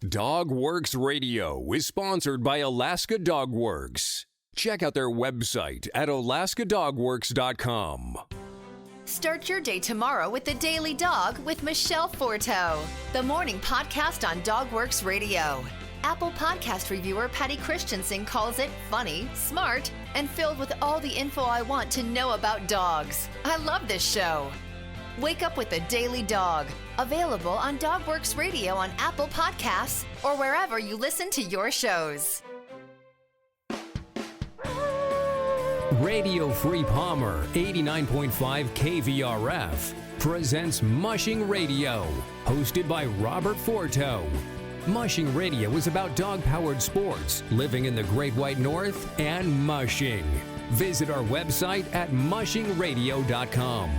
Dog Works Radio is sponsored by Alaska Dog Works. Check out their website at alaskadogworks.com. Start your day tomorrow with The Daily Dog with Michelle Forto, the morning podcast on Dog Works Radio. Apple Podcast reviewer Patty Christensen calls it funny, smart, and filled with all the info I want to know about dogs. I love this show. Wake up with The Daily Dog. Available on Dog Works Radio on Apple Podcasts or wherever you listen to your shows. Radio Free Palmer 89.5 KVRF presents Mushing Radio, hosted by Robert Forto. Mushing Radio is about dog-powered sports, living in the Great White North, and mushing. Visit our website at mushingradio.com.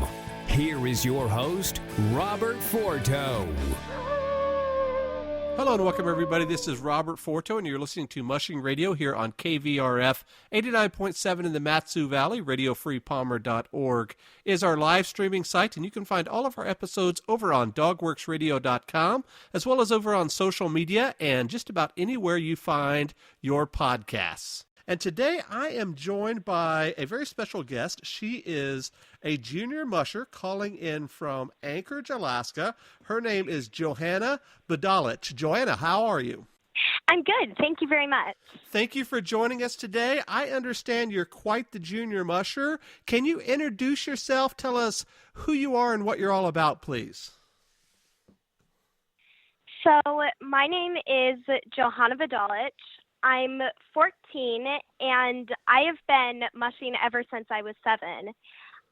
Here is your host, Robert Forto. Hello and welcome, everybody. This is Robert Forto, and you're listening to Mushing Radio here on KVRF 89.7 in the Mat-Su Valley. RadioFreePalmer.org is our live streaming site, and you can find all of our episodes over on DogWorksRadio.com, as well as over on social media and just about anywhere you find your podcasts. And today I am joined by a very special guest. She is a junior musher calling in from Anchorage, Alaska. Her name is Johanna Badalich. Johanna, how are you? I'm good. Thank you very much. Thank you for joining us today. I understand you're quite the junior musher. Can you introduce yourself? Tell us who you are and what you're all about, please. So my name is Johanna Badalich. I'm 14, and I have been mushing ever since I was 7.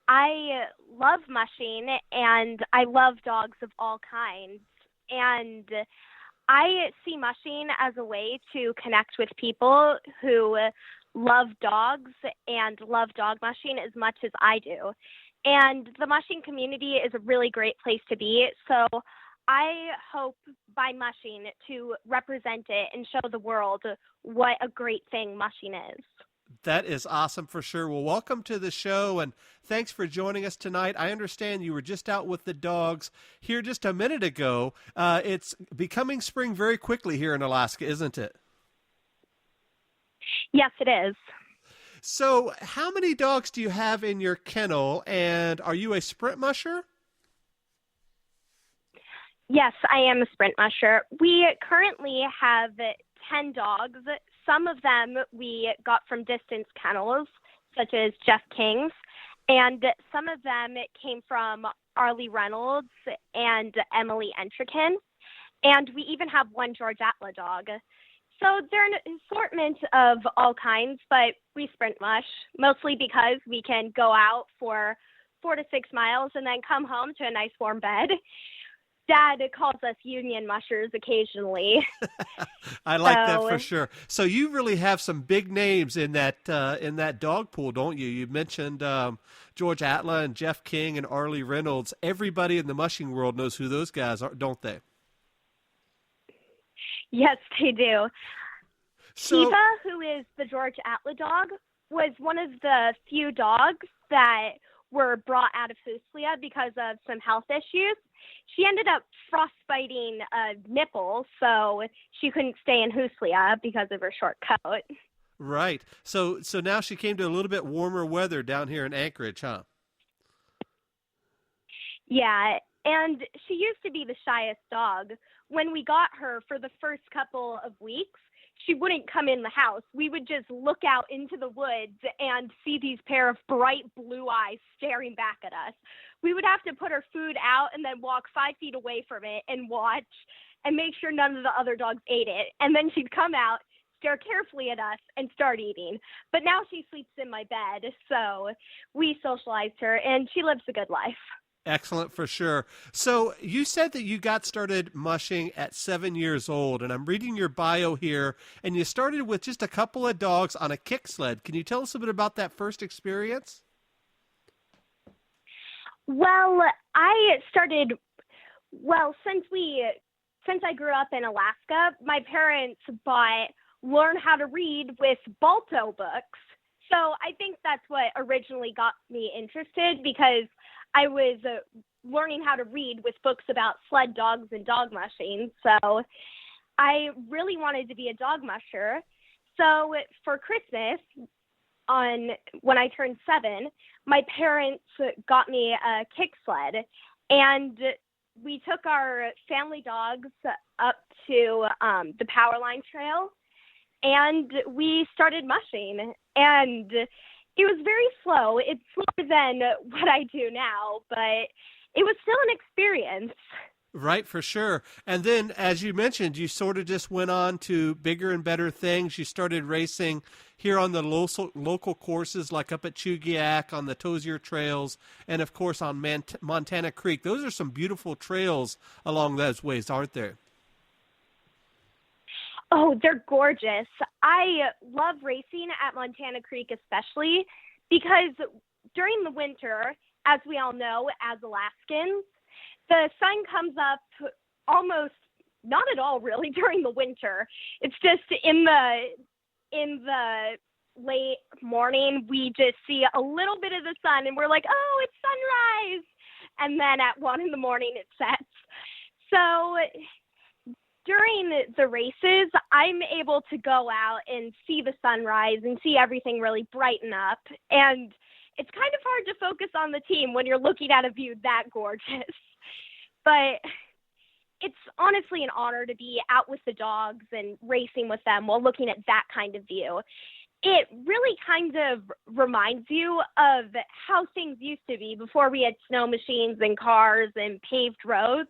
I love mushing, and I love dogs of all kinds. And I see mushing as a way to connect with people who love dogs and love dog mushing as much as I do. And the mushing community is a really great place to be. So I hope by mushing to represent it and show the world what a great thing mushing is. That is awesome for sure. Well, welcome to the show, and thanks for joining us tonight. I understand you were just out with the dogs here just a minute ago. It's becoming spring very quickly here in Alaska, isn't it? Yes, it is. So how many dogs do you have in your kennel, and are you a sprint musher? Yes, I am a sprint musher. We currently have 10 dogs. Some of them we got from distance kennels, such as Jeff King's, and some of them came from Arlie Reynolds and Emily Entrican, and we even have one George Atla dog. So they're an assortment of all kinds, but we sprint mush, mostly because we can go out for 4 to 6 miles and then come home to a nice warm bed. Dad calls us union mushers occasionally. I like that for sure. So you really have some big names in that dog pool, don't you? You mentioned George Atla and Jeff King and Arlie Reynolds. Everybody in the mushing world knows who those guys are, don't they? Yes, they do. So, Eva, who is the George Atla dog, was one of the few dogs that were brought out of Huslia because of some health issues. She ended up frostbiting a nipple, so she couldn't stay in Huslia because of her short coat. Right. So now she came to a little bit warmer weather down here in Anchorage, huh? Yeah, and she used to be the shyest dog. When we got her for the first couple of weeks, she wouldn't come in the house. We would just look out into the woods and see these pair of bright blue eyes staring back at us. We would have to put her food out and then walk 5 feet away from it and watch and make sure none of the other dogs ate it. And then she'd come out, stare carefully at us, and start eating. But now she sleeps in my bed, so we socialized her, and she lives a good life. Excellent for sure. So you said that you got started mushing at 7 years old, and I'm reading your bio here, and you started with just a couple of dogs on a kick sled. Can you tell us a bit about that first experience? Well, I started, since I grew up in Alaska, my parents bought Learn How to Read with Balto books. So I think that's what originally got me interested, because I was learning how to read with books about sled dogs and dog mushing. So I really wanted to be a dog musher. So for Christmas, when I turned 7, my parents got me a kick sled, and we took our family dogs up to the Powerline Trail, and we started mushing. And it was very slow. It's slower than what I do now, but it was still an experience. Right, for sure. And then, as you mentioned, you sort of just went on to bigger and better things. You started racing here on the local courses, like up at Chugiak, on the Tozier Trails, and, of course, on Montana Creek. Those are some beautiful trails along those ways, aren't there? Oh, they're gorgeous. I love racing at Montana Creek especially because during the winter, as we all know, as Alaskans, the sun comes up almost not at all really during the winter. It's just in the late morning we just see a little bit of the sun and we're like, oh, it's sunrise. And then at 1 in the morning it sets. So during the races, I'm able to go out and see the sunrise and see everything really brighten up. And it's kind of hard to focus on the team when you're looking at a view that gorgeous. But it's honestly an honor to be out with the dogs and racing with them while looking at that kind of view. It really kind of reminds you of how things used to be before we had snow machines and cars and paved roads,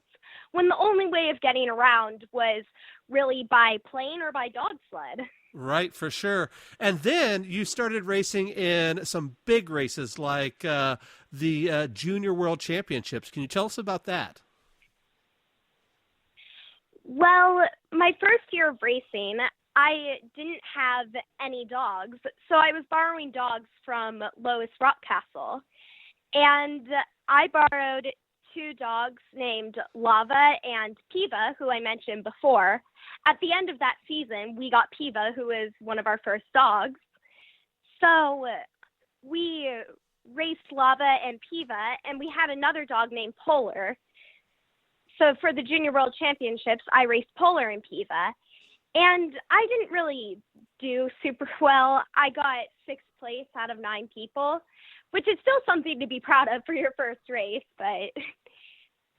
when the only way of getting around was really by plane or by dog sled. Right, for sure. And then you started racing in some big races like the Junior World Championships. Can you tell us about that? Well, my first year of racing, I didn't have any dogs, so I was borrowing dogs from Lois Rockcastle. And I borrowed 2 dogs named Lava and Piva, who I mentioned before. At the end of that season, we got Piva, who is one of our first dogs. So we raced Lava and Piva, and we had another dog named Polar. So for the Junior World Championships, I raced Polar and Piva. And I didn't really do super well. I got 6th place out of 9 people, which is still something to be proud of for your first race, but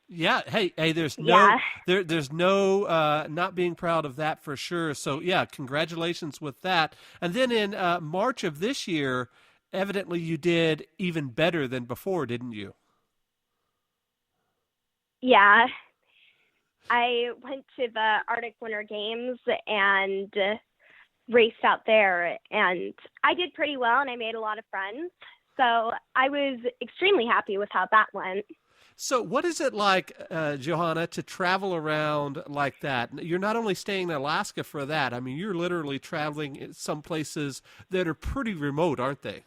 yeah, hey, there's no not being proud of that for sure. So yeah, congratulations with that. And then in March of this year, evidently you did even better than before, didn't you? Yeah. I went to the Arctic Winter Games and raced out there, and I did pretty well, and I made a lot of friends. So I was extremely happy with how that went. So what is it like, Johanna, to travel around like that? You're not only staying in Alaska for that. I mean, you're literally traveling in some places that are pretty remote, aren't they?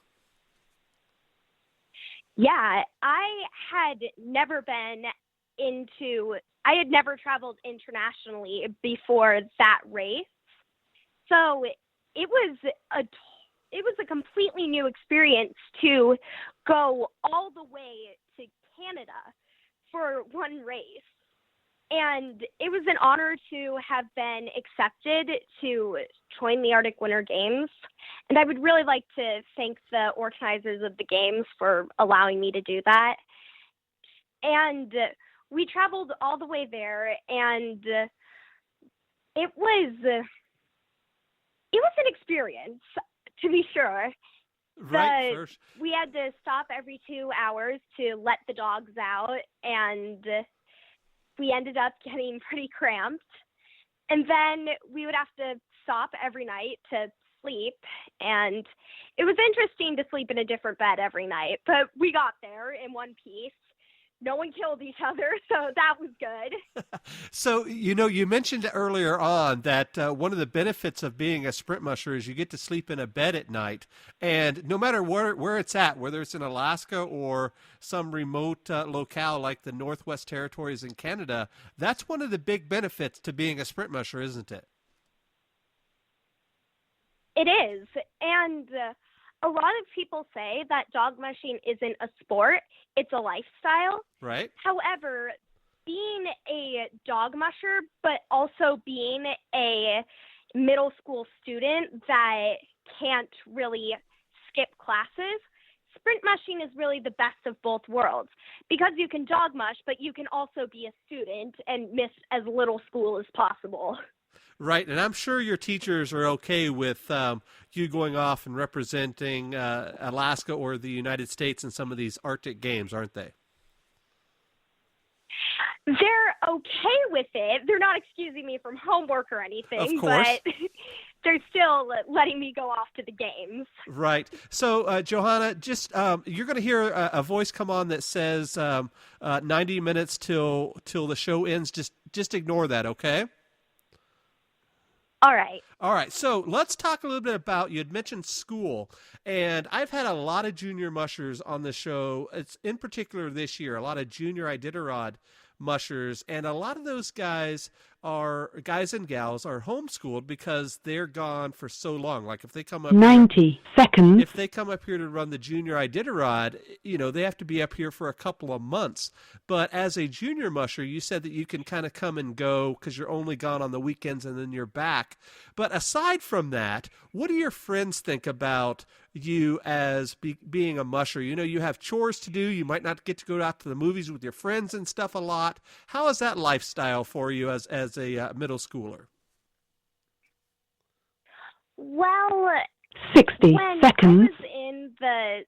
Yeah, I had never traveled internationally before that race. So it was a completely new experience to go all the way to Canada for one race. And it was an honor to have been accepted to join the Arctic Winter Games. And I would really like to thank the organizers of the games for allowing me to do that. And we traveled all the way there, and it was an experience, to be sure. Right. But we had to stop every 2 hours to let the dogs out, and we ended up getting pretty cramped. And then we would have to stop every night to sleep, and it was interesting to sleep in a different bed every night, but we got there in one piece. No one killed each other, so that was good. So, you mentioned earlier on that one of the benefits of being a sprint musher is you get to sleep in a bed at night. And no matter where it's at, whether it's in Alaska or some remote locale like the Northwest Territories in Canada, that's one of the big benefits to being a sprint musher, isn't it? It is. And a lot of people say that dog mushing isn't a sport, it's a lifestyle. Right. However, being a dog musher, but also being a middle school student that can't really skip classes, sprint mushing is really the best of both worlds because you can dog mush, but you can also be a student and miss as little school as possible. Right, and I'm sure your teachers are okay with you going off and representing Alaska or the United States in some of these Arctic games, aren't they? They're okay with it. They're not excusing me from homework or anything, of course. But they're still letting me go off to the games. Right. So, Johanna, just you're going to hear a voice come on that says 90 minutes till the show ends. Just ignore that, okay? All right. All right. So let's talk a little bit about, you had mentioned school, and I've had a lot of junior mushers on the show. It's in particular this year, a lot of junior Iditarod mushers, and a lot of those guys and gals are homeschooled because they're gone for so long. Like if they come up 90 seconds. If they come up here to run the junior Iditarod, they have to be up here for a couple of months. But as a junior musher, you said that you can kind of come and go because you're only gone on the weekends and then you're back. But aside from that, what do your friends think about you as being a musher? You have chores to do. You might not get to go out to the movies with your friends and stuff a lot. How is that lifestyle for you as a middle schooler? Well, 60 when seconds. I was in the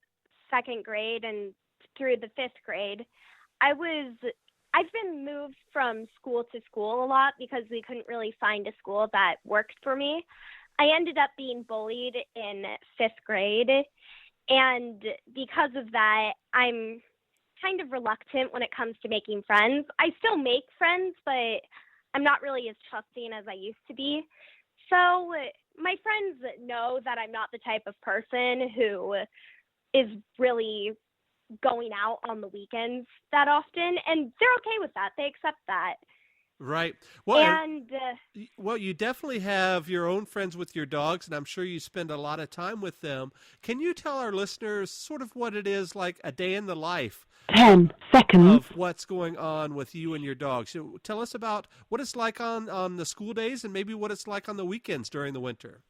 second grade and through the fifth grade, I've been moved from school to school a lot because we couldn't really find a school that worked for me. I ended up being bullied in fifth grade, and because of that, I'm kind of reluctant when it comes to making friends. I still make friends, but I'm not really as trusting as I used to be. So my friends know that I'm not the type of person who is really going out on the weekends that often, and they're okay with that. They accept that. Right. Well, And you definitely have your own friends with your dogs, and I'm sure you spend a lot of time with them. Can you tell our listeners sort of what it is like a day in the life 10 seconds. of what's going on with you and your dogs? So tell us about what it's like on the school days and maybe what it's like on the weekends during the winter.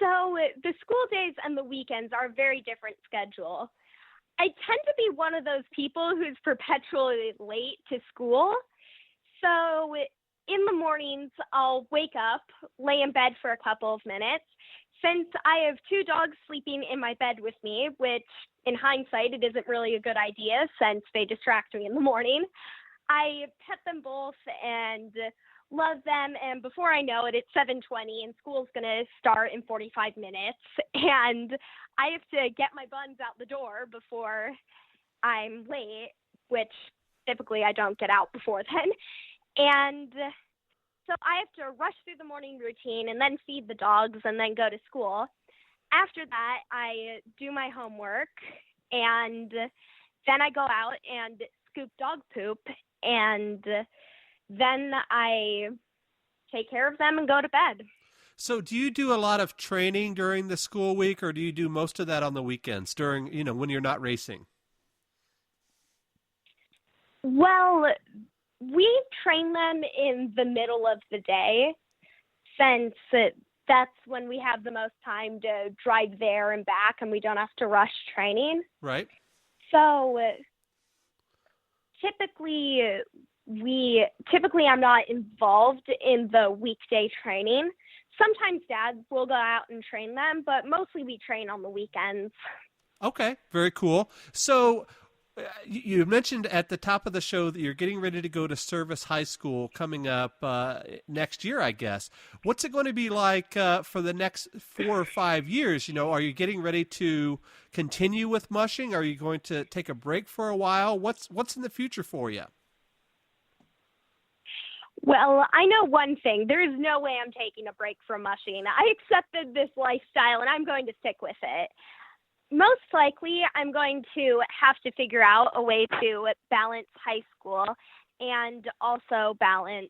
so the school days and the weekends are a very different schedule. I tend to be one of those people who's perpetually late to school. So in the mornings, I'll wake up, lay in bed for a couple of minutes. Since I have two dogs sleeping in my bed with me, which in hindsight, it isn't really a good idea since they distract me in the morning, I pet them both and love them. And before I know it, it's 7:20 and school's going to start in 45 minutes. And I have to get my buns out the door before I'm late, which typically I don't get out before then. And so I have to rush through the morning routine and then feed the dogs and then go to school. After that, I do my homework and then I go out and scoop dog poop, and then I take care of them and go to bed. So do you do a lot of training during the school week, or do you do most of that on the weekends during, when you're not racing? Well, we train them in the middle of the day since that's when we have the most time to drive there and back and we don't have to rush training. Right. So typically I'm not involved in the weekday training. Sometimes dads will go out and train them, but mostly we train on the weekends. Okay, very cool. So you mentioned at the top of the show that you're getting ready to go to Service High School coming up next year, I guess. What's it going to be like for the next 4 or 5 years? Are you getting ready to continue with mushing? Are you going to take a break for a while? What's in the future for you? Well, I know one thing. There is no way I'm taking a break from mushing. I accepted this lifestyle, and I'm going to stick with it. Most likely, I'm going to have to figure out a way to balance high school and also balance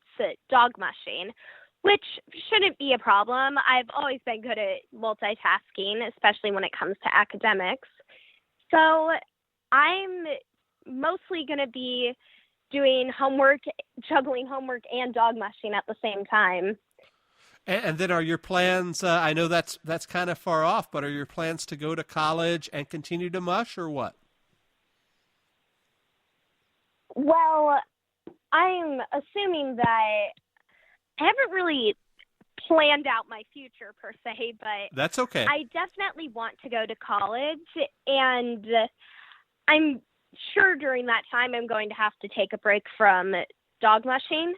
dog mushing, which shouldn't be a problem. I've always been good at multitasking, especially when it comes to academics. So I'm mostly going to be doing homework, juggling homework and dog mushing at the same time. And then are your plans, I know that's kind of far off, but are your plans to go to college and continue to mush or what? Well, I'm assuming that I haven't really planned out my future per se, but That's okay. I definitely want to go to college, and I'm sure during that time I'm going to have to take a break from dog mushing.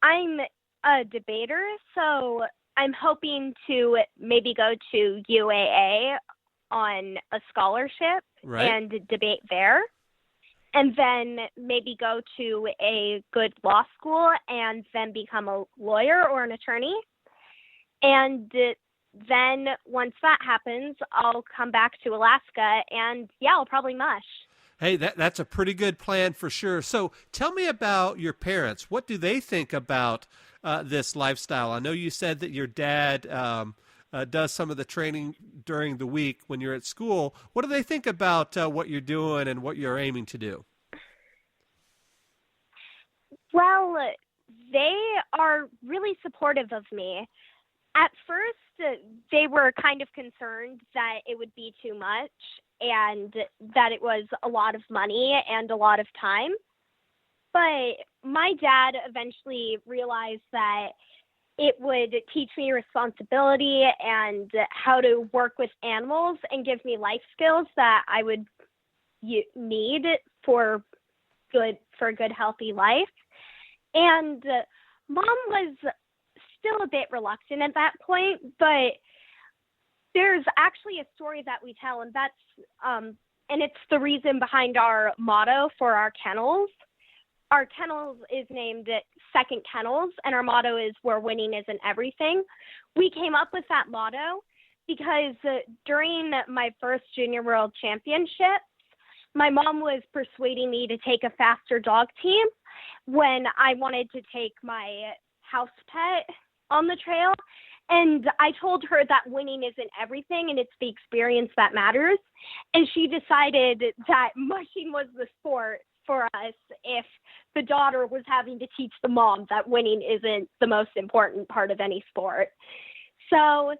I'm a debater, so I'm hoping to maybe go to UAA on a scholarship and debate there, and then maybe go to a good law school and then become a lawyer or an attorney. And then once that happens, I'll come back to Alaska and, yeah, I'll probably mush. Hey, that's a pretty good plan for sure. So tell me about your parents. What do they think about this lifestyle? I know you said that your dad does some of the training during the week when you're at school. What do they think about what you're doing and what you're aiming to do? Well, they are really supportive of me. At first, they were kind of concerned that it would be too much and that it was a lot of money and a lot of time. But my dad eventually realized that it would teach me responsibility and how to work with animals and give me life skills that I would need for a good, healthy life. And Mom was still a bit reluctant at that point, but there's actually a story that we tell, and that's and it's the reason behind our motto for our kennels. Our kennels is named Second Kennels, and our motto is where winning isn't everything. We came up with that motto because during my first Junior World Championships, my mom was persuading me to take a faster dog team when I wanted to take my house pet on the trail. And I told her that winning isn't everything and it's the experience that matters. And she decided that mushing was the sport for us if the daughter was having to teach the mom that winning isn't the most important part of any sport. So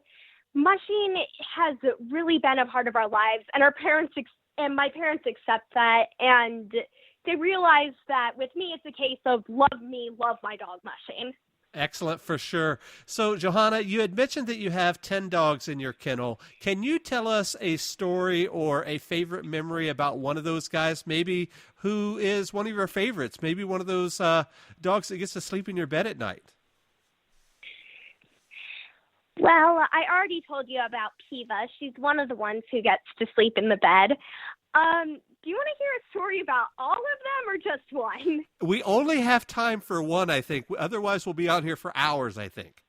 mushing has really been a part of our lives, and my parents accept that, and they realize that with me it's a case of love me, love my dog mushing. Excellent, for sure. So, Johanna, you had mentioned that you have 10 dogs in your kennel. Can you tell us a story or a favorite memory about one of those guys? Maybe who is one of your favorites? Maybe one of those dogs that gets to sleep in your bed at night? Well, I already told you about Kiva. She's one of the ones who gets to sleep in the bed. Do you want to hear a story about all of them or just one? We only have time for one, I think. Otherwise, we'll be out here for hours, I think.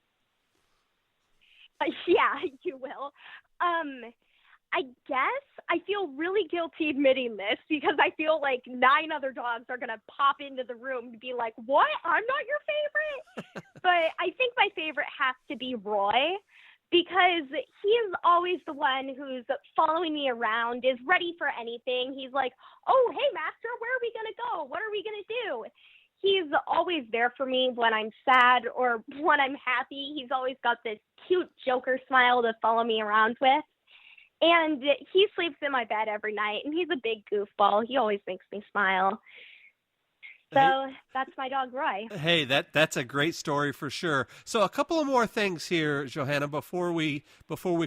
Yeah, you will. I guess I feel really guilty admitting this because I feel like 9 other dogs are going to pop into the room to be like, what? I'm not your favorite? But I think my favorite has to be Roy, because he is always the one who's following me around, is ready for anything. He's like, oh, hey, master, where are we going to go? What are we going to do? He's always there for me when I'm sad or when I'm happy. He's always got this cute Joker smile to follow me around with. And he sleeps in my bed every night, and he's a big goofball. He always makes me smile. So that's my dog, Roy. Hey, that's a great story for sure. So a couple of more things here, Johanna, before we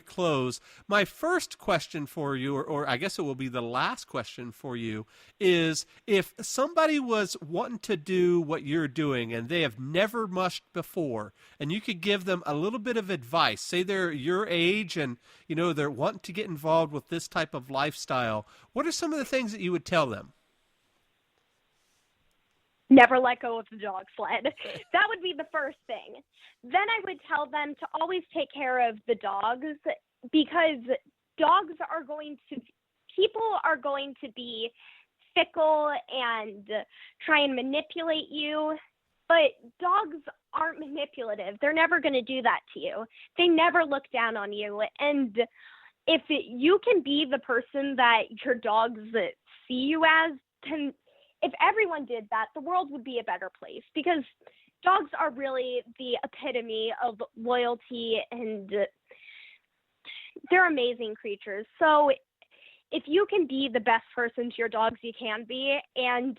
close. My first question for you, or I guess it will be the last question for you, is if somebody was wanting to do what you're doing and they have never mushed before, and you could give them a little bit of advice, say they're your age and they're wanting to get involved with this type of lifestyle, what are some of the things that you would tell them? Never let go of the dog sled. That would be the first thing. Then I would tell them to always take care of the dogs, because people are going to be fickle and try and manipulate you, but dogs aren't manipulative. They're never going to do that to you. They never look down on you. And if you can be the person that your dogs see you as, then if everyone did that, the world would be a better place, because dogs are really the epitome of loyalty, and they're amazing creatures. So if you can be the best person to your dogs you can be, and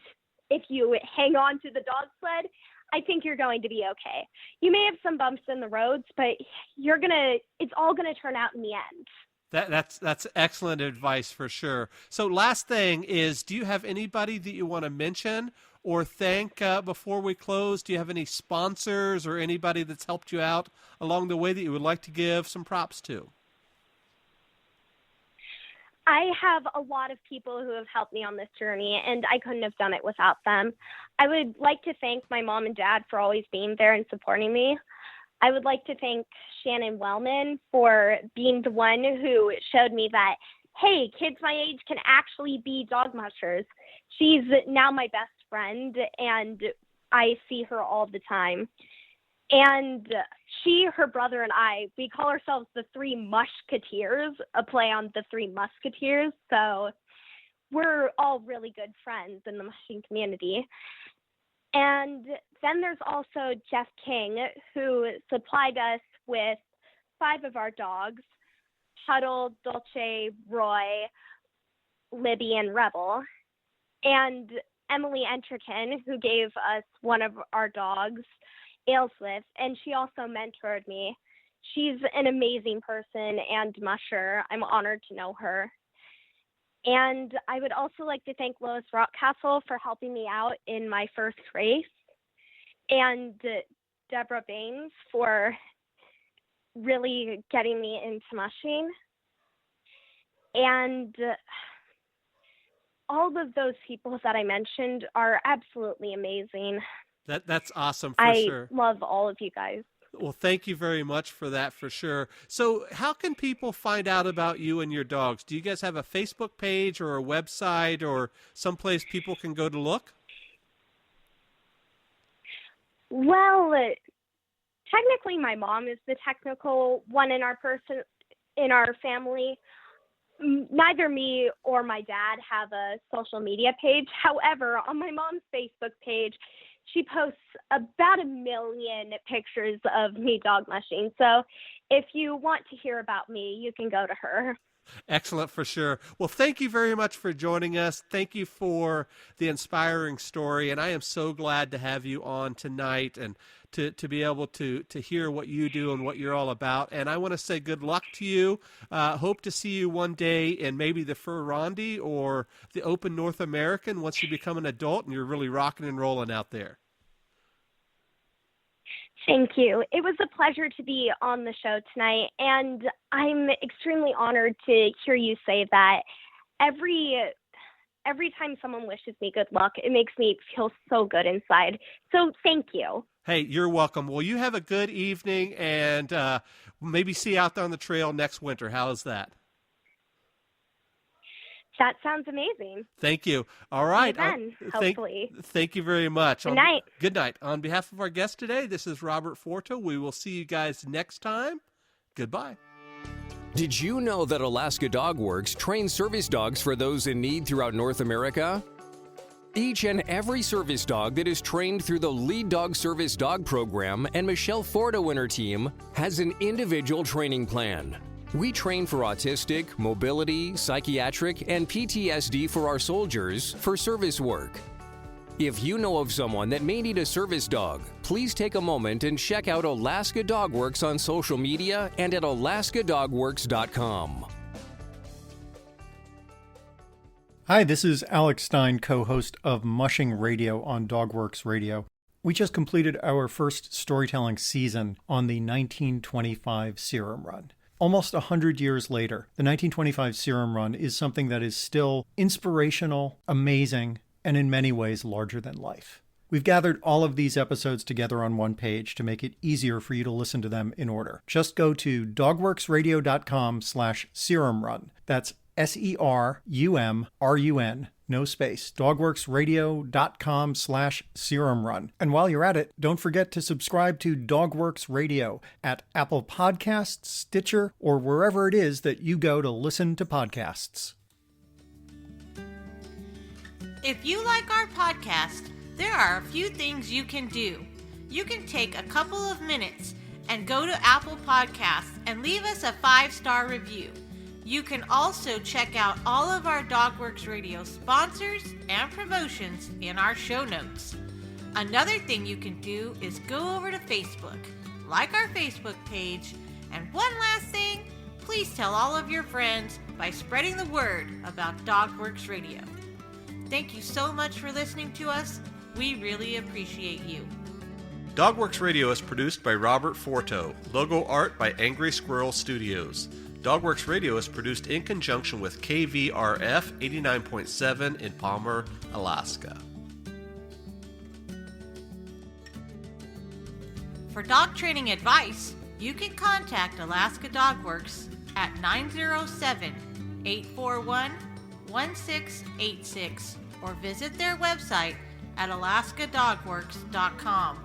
if you hang on to the dog sled, I think you're going to be okay. You may have some bumps in the roads, but it's all gonna turn out in the end. That's excellent advice for sure. So last thing is, do you have anybody that you want to mention or thank before we close? Do you have any sponsors or anybody that's helped you out along the way that you would like to give some props to? I have a lot of people who have helped me on this journey, and I couldn't have done it without them. I would like to thank my mom and dad for always being there and supporting me. I would like to thank Shannon Wellman for being the one who showed me that, hey, kids my age can actually be dog mushers. She's now my best friend, and I see her all the time. And she, her brother, and I, we call ourselves the Three Mushketeers, a play on the Three Musketeers. So we're all really good friends in the mushing community. And then there's also Jeff King, who supplied us with 5 of our dogs, Huddle, Dolce, Roy, Libby, and Rebel. And Emily Entrican, who gave us one of our dogs, Ailsworth, and she also mentored me. She's an amazing person and musher. I'm honored to know her. And I would also like to thank Lois Rockcastle for helping me out in my first race, and Deborah Baines for really getting me into mushing. And all of those people that I mentioned are absolutely amazing. That's awesome for sure. I love all of you guys. Well, thank you very much for that, for sure. So how can people find out about you and your dogs? Do you guys have a Facebook page or a website or someplace people can go to look? Well, technically my mom is the technical one in our family. Neither me or my dad have a social media page. However, on my mom's Facebook page, she posts about 1 million pictures of me dog mushing. So if you want to hear about me, you can go to her. Excellent, for sure. Well, thank you very much for joining us. Thank you for the inspiring story. And I am so glad to have you on tonight and to be able to hear what you do and what you're all about. And I want to say good luck to you. Hope to see you one day in maybe the Fur Rondy or the Open North American once you become an adult and you're really rocking and rolling out there. Thank you. It was a pleasure to be on the show tonight, and I'm extremely honored to hear you say that. Every time someone wishes me good luck, it makes me feel so good inside. So thank you. Hey, you're welcome. Well, you have a good evening, and maybe see you out there on the trail next winter. How is that? That sounds amazing. Thank you. All right. Then, hopefully. Thank you very much. Good night. Good night. On behalf of our guest today, this is Robert Forto. We will see you guys next time. Goodbye. Did you know that Alaska Dog Works trains service dogs for those in need throughout North America? Each and every service dog that is trained through the Lead Dog Service Dog Program and Michelle Forto and her team has an individual training plan. We train for autistic, mobility, psychiatric, and PTSD for our soldiers for service work. If you know of someone that may need a service dog, please take a moment and check out Alaska Dog Works on social media and at alaskadogworks.com. Hi, this is Alex Stein, co-host of Mushing Radio on Dogworks Radio. We just completed our first storytelling season on the 1925 Serum Run. Almost 100 years later, the 1925 Serum Run is something that is still inspirational, amazing, and in many ways larger than life. We've gathered all of these episodes together on one page to make it easier for you to listen to them in order. Just go to dogworksradio.com/serumrun. That's SERUMRUN, no space, dogworksradio.com/serumrun. And while you're at it, don't forget to subscribe to Dogworks Radio at Apple Podcasts, Stitcher, or wherever it is that you go to listen to podcasts. If you like our podcast, there are a few things you can do. You can take a couple of minutes and go to Apple Podcasts and leave us a 5-star review. You can also check out all of our DogWorks Radio sponsors and promotions in our show notes. Another thing you can do is go over to Facebook, like our Facebook page, and one last thing, please tell all of your friends by spreading the word about DogWorks Radio. Thank you so much for listening to us. We really appreciate you. DogWorks Radio is produced by Robert Forto. Logo art by Angry Squirrel Studios. DogWorks Radio is produced in conjunction with KVRF 89.7 in Palmer, Alaska. For dog training advice, you can contact Alaska DogWorks at 907-841-1686 or visit their website at alaskadogworks.com.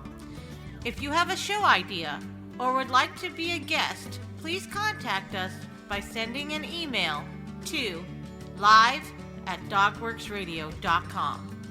If you have a show idea or would like to be a guest, please contact us by sending an email to live@dogworksradio.com.